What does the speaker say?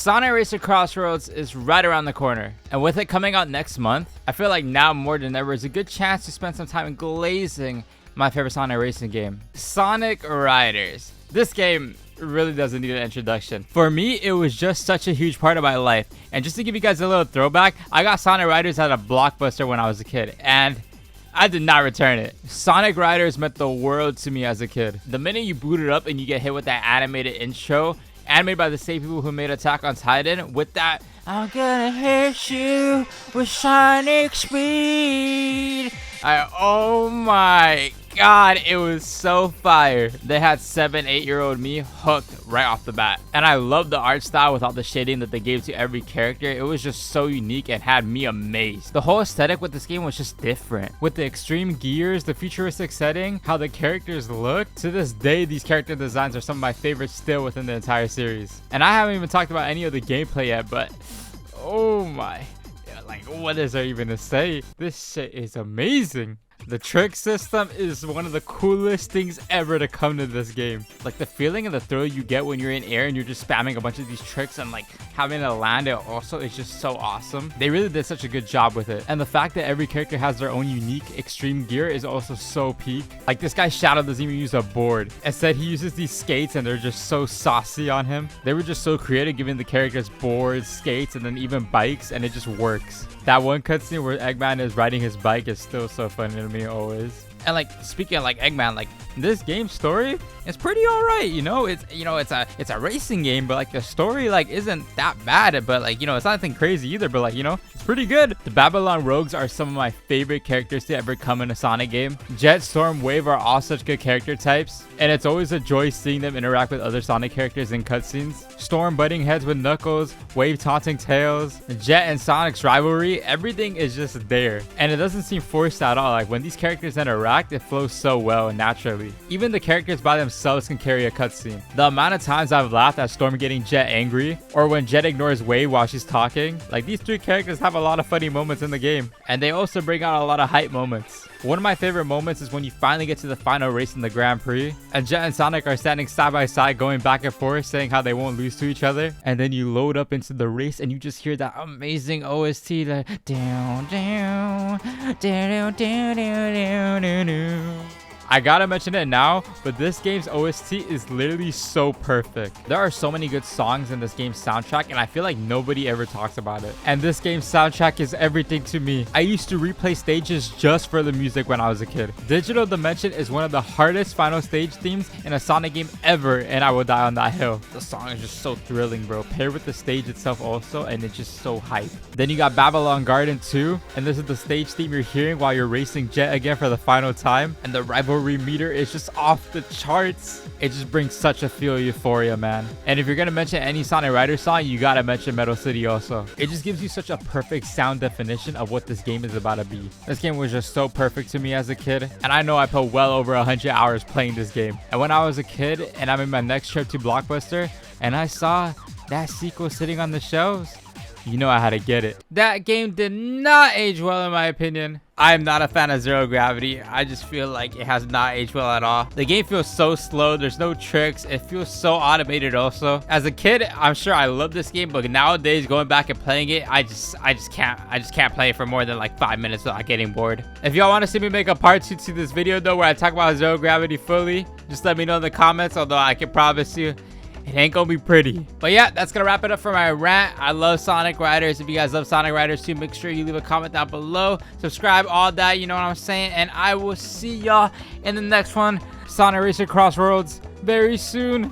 Sonic Racer Crossroads is right around the corner, and with it coming out next month, I feel like now more than ever is a good chance to spend some time glazing my favorite Sonic racing game, Sonic Riders. This game really doesn't need an introduction. For me, it was just such a huge part of my life, and just to give you guys a little throwback, I got Sonic Riders at a Blockbuster when I was a kid, and I did not return it. Sonic Riders meant the world to me as a kid. The minute you boot it up and you get hit with that animated intro, animated by the same people who made Attack on Titan, with that "I'm gonna hit you with Sonic speed." Oh my god, it was so fire. They had 7-8-year-old me hooked right off the bat. And I love the art style with all the shading that they gave to every character. It was just so unique and had me amazed. The whole aesthetic with this game was just different. With the extreme gears, the futuristic setting, how the characters look. To this day, these character designs are some of my favorites still within the entire series. And I haven't even talked about any of the gameplay yet, but oh my. Like, what is there even to say? This shit is amazing. The trick system is one of the coolest things ever to come to this game. Like, the feeling and the thrill you get when you're in air and you're just spamming a bunch of these tricks and like having to land it also is just so awesome. They really did such a good job with it. And the fact that every character has their own unique extreme gear is also so peak. Like, this guy Shadow doesn't even use a board. Instead, he uses these skates and they're just so saucy on him. They were just so creative, giving the characters boards, skates, and then even bikes, and it just works. That one cutscene where Eggman is riding his bike is still so funny to me always. And like, speaking of like Eggman, like this game's story is pretty alright, you know. It's it's a racing game, but like the story like isn't that bad, but like, you know, it's not anything crazy either, but like, you know, it's pretty good. The Babylon Rogues are some of my favorite characters to ever come in a Sonic game. Jet, Storm, Wave are all such good character types, and it's always a joy seeing them interact with other Sonic characters in cutscenes. Storm butting heads with Knuckles, Wave taunting Tails, Jet and Sonic's rivalry, everything is just there, and it doesn't seem forced at all. Like, when these characters interact, it flows so well and naturally. Even the characters by themselves can carry a cutscene. The amount of times I've laughed at Storm getting Jet angry, or when Jet ignores Wave while she's talking. Like, these three characters have a lot of funny moments in the game, and they also bring out a lot of hype moments. One of my favorite moments is when you finally get to the final race in the Grand Prix, and Jet and Sonic are standing side by side going back and forth saying how they won't lose to each other, and then you load up into the race and you just hear that amazing OST, like down down down down down down down. I gotta mention it now, but this game's OST is literally so perfect. There are so many good songs in this game's soundtrack, and I feel like nobody ever talks about it. And this game's soundtrack is everything to me. I used to replay stages just for the music when I was a kid. Digital Dimension is one of the hardest final stage themes in a Sonic game ever, and I will die on that hill. The song is just so thrilling, bro. Paired with the stage itself also, and it's just so hype. Then you got Babylon Garden 2, and this is the stage theme you're hearing while you're racing Jet again for the final time, and the rivalry meter is just off the charts. It just brings such a feel of euphoria, man. And if you're gonna mention any Sonic Riders song, you gotta mention Metal City also. It just gives you such a perfect sound definition of what this game is about to be. This game was just so perfect to me as a kid, and I know I put well over 100 hours playing this game. And when I was a kid and I'm in my next trip to Blockbuster and I saw that sequel sitting on the shelves, you know I had to get it. That game did not age well in my opinion. I am not a fan of Zero Gravity. I just feel like it has not aged well at all. The game feels so slow. There's no tricks. It feels so automated also. As a kid, I'm sure I love this game, but nowadays going back and playing it, I just can't play it for more than like 5 minutes without getting bored. If y'all want to see me make a part 2 to this video though, where I talk about Zero Gravity fully, just let me know in the comments, although I can promise you it ain't gonna be pretty. But yeah, that's gonna wrap it up for my rant. I love Sonic Riders. If you guys love Sonic Riders too, make sure you leave a comment down below. Subscribe, all that, you know what I'm saying. And I will see y'all in the next one, Sonic Racer Crossworlds, very soon.